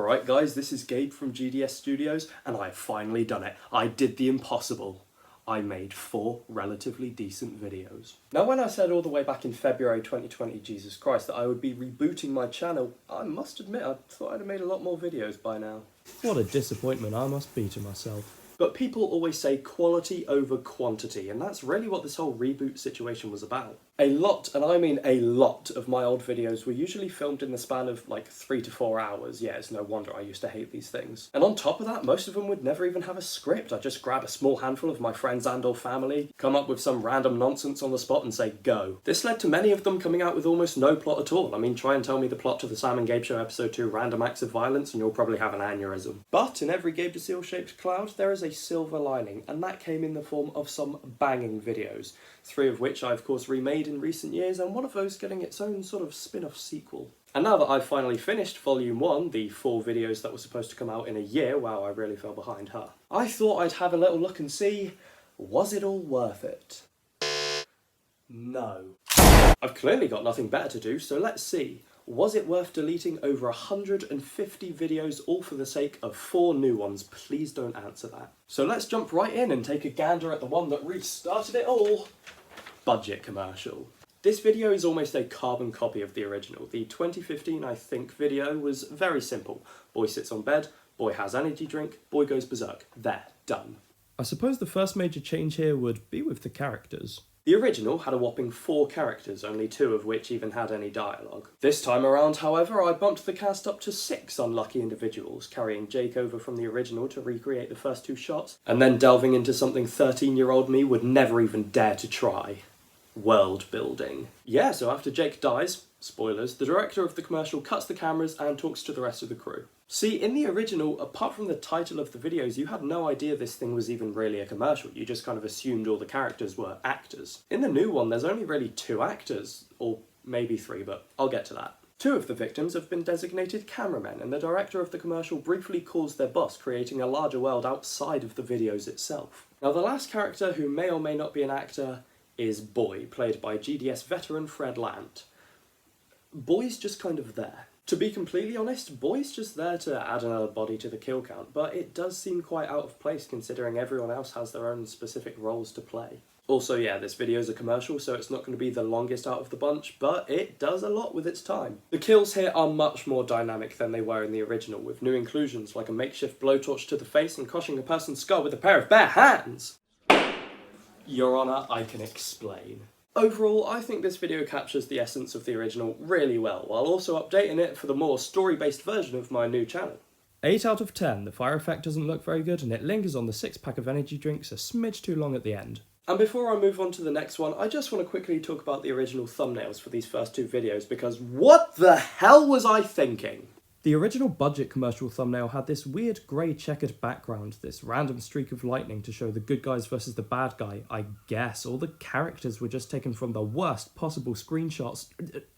Alright guys, this is Gabe from GDS Studios, and I have finally done it. I did the impossible. I made 4 relatively decent videos. Now when I said all the way back in February 2020, Jesus Christ, that I would be rebooting my channel, I must admit I thought I'd have made a lot more videos by now. What a disappointment I must be to myself. But people always say quality over quantity, and that's really what this whole reboot situation was about. A lot, and I mean a lot, of my old videos were usually filmed in the span of like 3 to 4 hours. Yeah, it's no wonder I used to hate these things. And on top of that, most of them would never even have a script. I'd just grab a small handful of my friends and or family, come up with some random nonsense on the spot and say, go. This led to many of them coming out with almost no plot at all. I mean, try and tell me the plot to the Sam and Gabe Show episode 2, Random Acts of Violence, and you'll probably have an aneurysm. But in every Gabe DeSeal-shaped cloud, there is a silver lining, and that came in the form of some banging videos, 3 of which I of course remade in recent years, and one of those getting its own sort of spin-off sequel. And now that I've finally finished Volume 1, the 4 videos that were supposed to come out in a year, wow, I really fell behind, huh? I thought I'd have a little look and see, was it all worth it? No. I've clearly got nothing better to do, so let's see. Was it worth deleting over 150 videos all for the sake of 4 new ones? Please don't answer that. So let's jump right in and take a gander at the one that restarted it all. Budget commercial. This video is almost a carbon copy of the original. The 2015, I think, video was very simple. Boy sits on bed, boy has energy drink, boy goes berserk. There, done. I suppose the first major change here would be with the characters. The original had a whopping 4 characters, only 2 of which even had any dialogue. This time around, however, I bumped the cast up to 6 unlucky individuals, carrying Jake over from the original to recreate the first 2 shots, and then delving into something 13-year-old me would never even dare to try. World building. Yeah, so after Jake dies, spoilers, the director of the commercial cuts the cameras and talks to the rest of the crew. See, in the original, apart from the title of the videos, you had no idea this thing was even really a commercial. You just kind of assumed all the characters were actors. In the new one, there's only really 2 actors, or maybe 3, but I'll get to that. 2 of the victims have been designated cameramen, and the director of the commercial briefly calls their boss, creating a larger world outside of the videos itself. Now, the last character, who may or may not be an actor, is Boy, played by GDS veteran Fred Lant. Boy's just kind of there. To be completely honest, Boy's just there to add another body to the kill count, but it does seem quite out of place considering everyone else has their own specific roles to play. Also, yeah, this video is a commercial, so it's not going to be the longest out of the bunch, but it does a lot with its time. The kills here are much more dynamic than they were in the original, with new inclusions like a makeshift blowtorch to the face and crushing a person's skull with a pair of bare hands! Your Honour, I can explain. Overall, I think this video captures the essence of the original really well, while also updating it for the more story-based version of my new channel. 8 out of 10, the fire effect doesn't look very good and it lingers on the 6-pack of energy drinks a smidge too long at the end. And before I move on to the next one, I just want to quickly talk about the original thumbnails for these first 2 videos, because what the hell was I thinking? The original budget commercial thumbnail had this weird grey checkered background, this random streak of lightning to show the good guys versus the bad guy. I guess all the characters were just taken from the worst possible screenshots.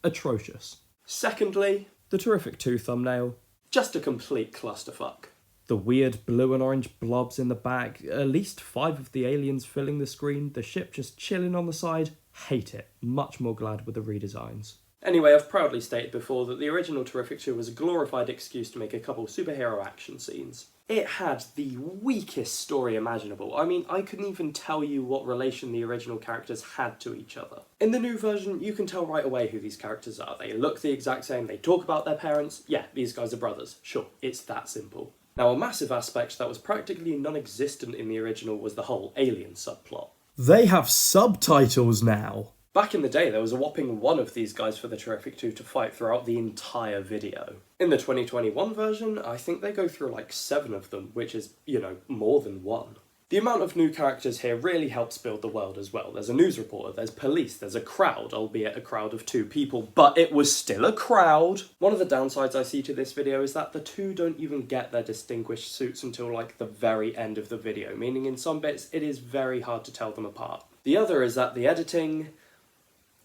Atrocious. Secondly, the Terrific 2 thumbnail. Just a complete clusterfuck. The weird blue and orange blobs in the back, at least 5 of the aliens filling the screen, the ship just chilling on the side. Hate it. Much more glad with the redesigns. Anyway, I've proudly stated before that the original Terrific 2 was a glorified excuse to make a couple superhero action scenes. It had the weakest story imaginable. I mean, I couldn't even tell you what relation the original characters had to each other. In the new version, you can tell right away who these characters are. They look the exact same, they talk about their parents. Yeah, these guys are brothers. Sure, it's that simple. Now, a massive aspect that was practically non-existent in the original was the whole alien subplot. They have subtitles now! Back in the day, there was a whopping 1 of these guys for the Terrific 2 to fight throughout the entire video. In the 2021 version, I think they go through like 7 of them, which is, you know, more than 1. The amount of new characters here really helps build the world as well. There's a news reporter, there's police, there's a crowd, albeit a crowd of 2 people, but it was still a crowd! One of the downsides I see to this video is that the 2 don't even get their distinguished suits until like the very end of the video, meaning in some bits it is very hard to tell them apart. The other is that the editing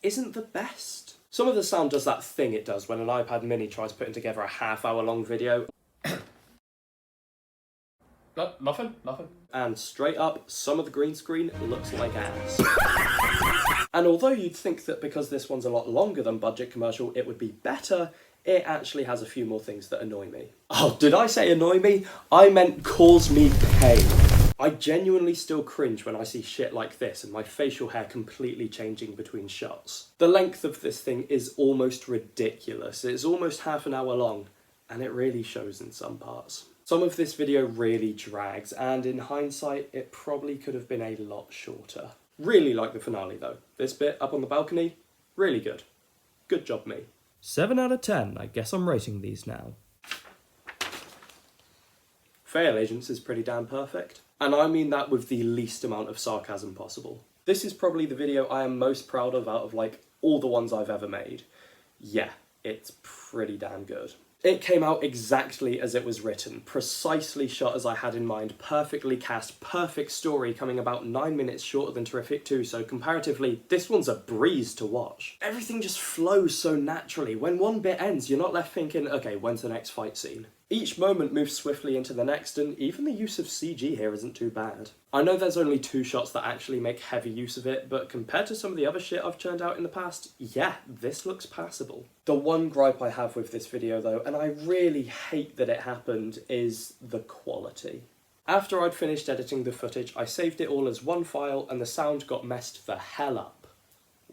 isn't the best. Some of the sound does that thing it does when an iPad mini tries putting together a half-hour-long video. Nothing. And straight up, some of the green screen looks like ass. And although you'd think that because this one's a lot longer than budget commercial, it would be better, it actually has a few more things that annoy me. Oh, did I say annoy me? I meant cause me pain. I genuinely still cringe when I see shit like this and my facial hair completely changing between shots. The length of this thing is almost ridiculous. It's almost half an hour long, and it really shows in some parts. Some of this video really drags, and in hindsight, it probably could have been a lot shorter. Really like the finale though. This bit up on the balcony, really good. Good job, me. 7 out of 10, I guess I'm rating these now. Fail Agents is pretty damn perfect. And I mean that with the least amount of sarcasm possible. This is probably the video I am most proud of out of like all the ones I've ever made. Yeah, it's pretty damn good. It came out exactly as it was written, precisely shot as I had in mind, perfectly cast, perfect story, coming about 9 minutes shorter than Terrific 2, so comparatively, this one's a breeze to watch. Everything just flows so naturally. When one bit ends, you're not left thinking, okay, when's the next fight scene? Each moment moves swiftly into the next, and even the use of CG here isn't too bad. I know there's only 2 shots that actually make heavy use of it, but compared to some of the other shit I've churned out in the past, yeah, this looks passable. The one gripe I have with this video though, and I really hate that it happened, is the quality. After I'd finished editing the footage, I saved it all as one file and the sound got messed the hell up.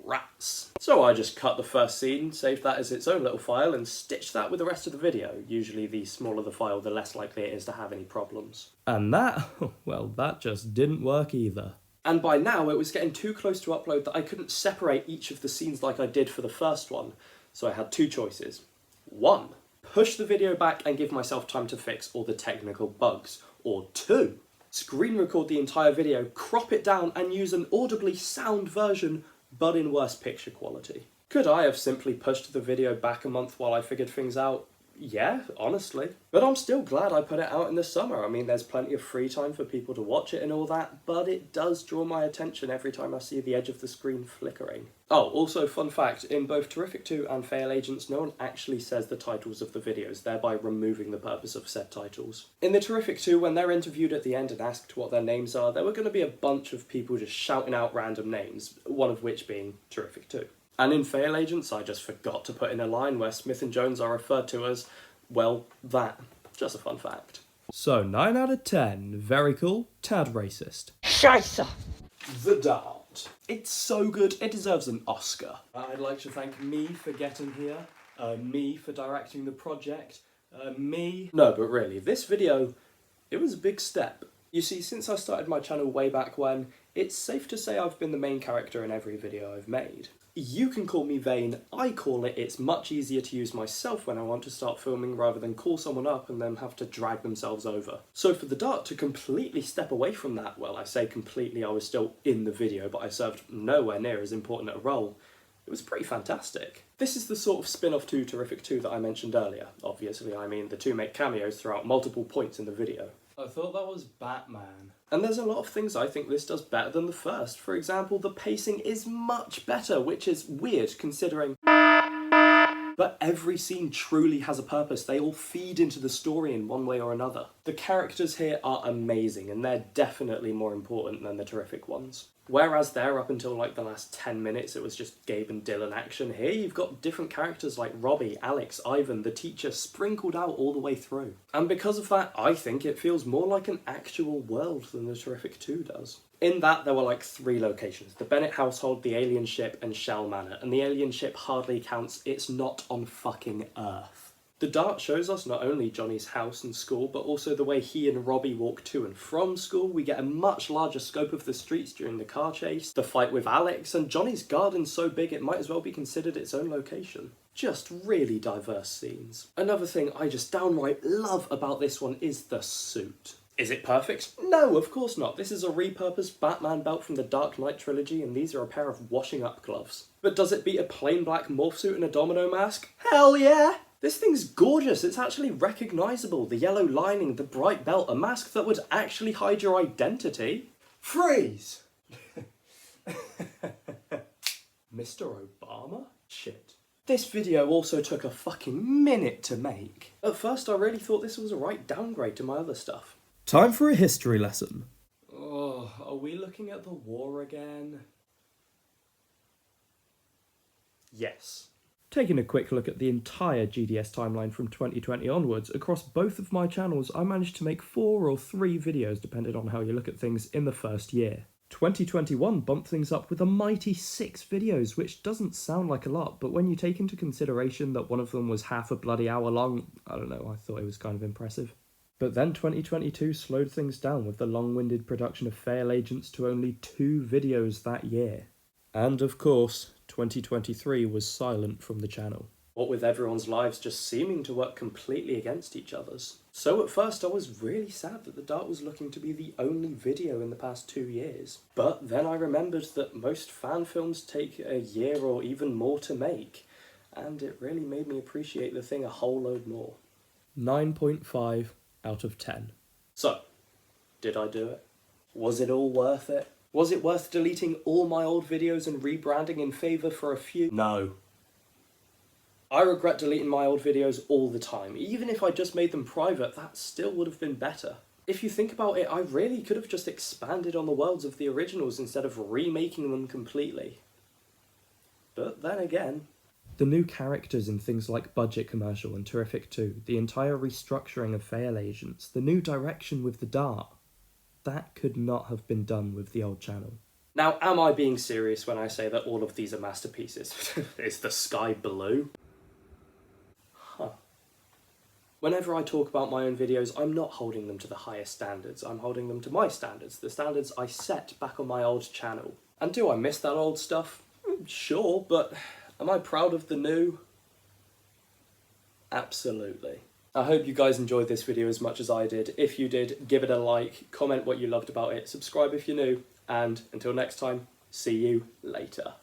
Rats. So I just cut the first scene, saved that as its own little file, and stitched that with the rest of the video. Usually the smaller the file, the less likely it is to have any problems. And that, well, that just didn't work either. And by now it was getting too close to upload that I couldn't separate each of the scenes like I did for the first one. So I had 2 choices. 1, push the video back and give myself time to fix all the technical bugs. Or 2, screen record the entire video, crop it down and use an audibly sound version but in worse picture quality. Could I have simply pushed the video back a month while I figured things out? Yeah, honestly. But I'm still glad I put it out in the summer. I mean, there's plenty of free time for people to watch it and all that, but it does draw my attention every time I see the edge of the screen flickering. Oh, also fun fact, in both Terrific 2 and Fail Agents, no one actually says the titles of the videos, thereby removing the purpose of said titles. In the Terrific 2, when they're interviewed at the end and asked what their names are, there were going to be a bunch of people just shouting out random names, one of which being Terrific 2. And in Fail Agents, I just forgot to put in a line where Smith and Jones are referred to as, well, that. Just a fun fact. So, 9 out of 10, very cool, tad racist. Scheisse! The Dart. It's so good, it deserves an Oscar. I'd like to thank me for getting here, me for directing the project, me... No, but really, this video, it was a big step. You see, since I started my channel way back when, it's safe to say I've been the main character in every video I've made. You can call me vain, I call it's much easier to use myself when I want to start filming rather than call someone up and then have to drag themselves over. So for the Dart to completely step away from that, well, I say completely, I was still in the video, but I served nowhere near as important a role. It was pretty fantastic. This is the sort of spin-off to Terrific 2 that I mentioned earlier. Obviously, I mean the 2 make cameos throughout multiple points in the video. I thought that was Batman. And there's a lot of things I think this does better than the first. For example, the pacing is much better, which is weird considering... But every scene truly has a purpose. They all feed into the story in one way or another. The characters here are amazing, and they're definitely more important than the Terrific ones. Whereas there, up until like the last 10 minutes, it was just Gabe and Dylan action. Here you've got different characters like Robbie, Alex, Ivan, the teacher, sprinkled out all the way through. And because of that, I think it feels more like an actual world than the Terrific 2 does. In that, there were like 3 locations: the Bennett household, the alien ship, and Shell Manor. And the alien ship hardly counts, it's not on fucking Earth. The Dart shows us not only Johnny's house and school, but also the way he and Robbie walk to and from school. We get a much larger scope of the streets during the car chase, the fight with Alex, and Johnny's garden's so big it might as well be considered its own location. Just really diverse scenes. Another thing I just downright love about this one is the suit. Is it perfect? No, of course not. This is a repurposed Batman belt from the Dark Knight trilogy, and these are a pair of washing up gloves. But does it beat a plain black morph suit and a domino mask? Hell yeah! This thing's gorgeous, it's actually recognisable. The yellow lining, the bright belt, a mask that would actually hide your identity. Freeze! Mr. Obama? Shit. This video also took a fucking minute to make. At first I really thought this was a right downgrade to my other stuff. Time for a history lesson. Oh, are we looking at the war again? Yes. Taking a quick look at the entire GDS timeline from 2020 onwards, across both of my channels I managed to make 4 or 3 videos depending on how you look at things in the first year. 2021 bumped things up with a mighty 6 videos, which doesn't sound like a lot, but when you take into consideration that one of them was half a bloody hour long, I don't know, I thought it was kind of impressive. But then 2022 slowed things down with the long-winded production of Fail Agents to only 2 videos that year. And of course, 2023 was silent from the channel. What with everyone's lives just seeming to work completely against each other's. So at first I was really sad that The Dart was looking to be the only video in the past 2 years. But then I remembered that most fan films take a year or even more to make, and it really made me appreciate the thing a whole load more. 9.5 out of 10. So, did I do it? Was it all worth it? Was it worth deleting all my old videos and rebranding in favour for a few? No. I regret deleting my old videos all the time. Even if I just made them private, that still would have been better. If you think about it, I really could have just expanded on the worlds of the originals instead of remaking them completely. But then again... The new characters in things like Budget Commercial and Terrific 2, the entire restructuring of Fail Agents, the new direction with The Dart, that could not have been done with the old channel. Now, am I being serious when I say that all of these are masterpieces? Is the sky blue? Huh. Whenever I talk about my own videos, I'm not holding them to the highest standards. I'm holding them to my standards, the standards I set back on my old channel. And do I miss that old stuff? Sure, but am I proud of the new? Absolutely. I hope you guys enjoyed this video as much as I did. If you did, give it a like, comment what you loved about it, subscribe if you're new, and until next time, see you later.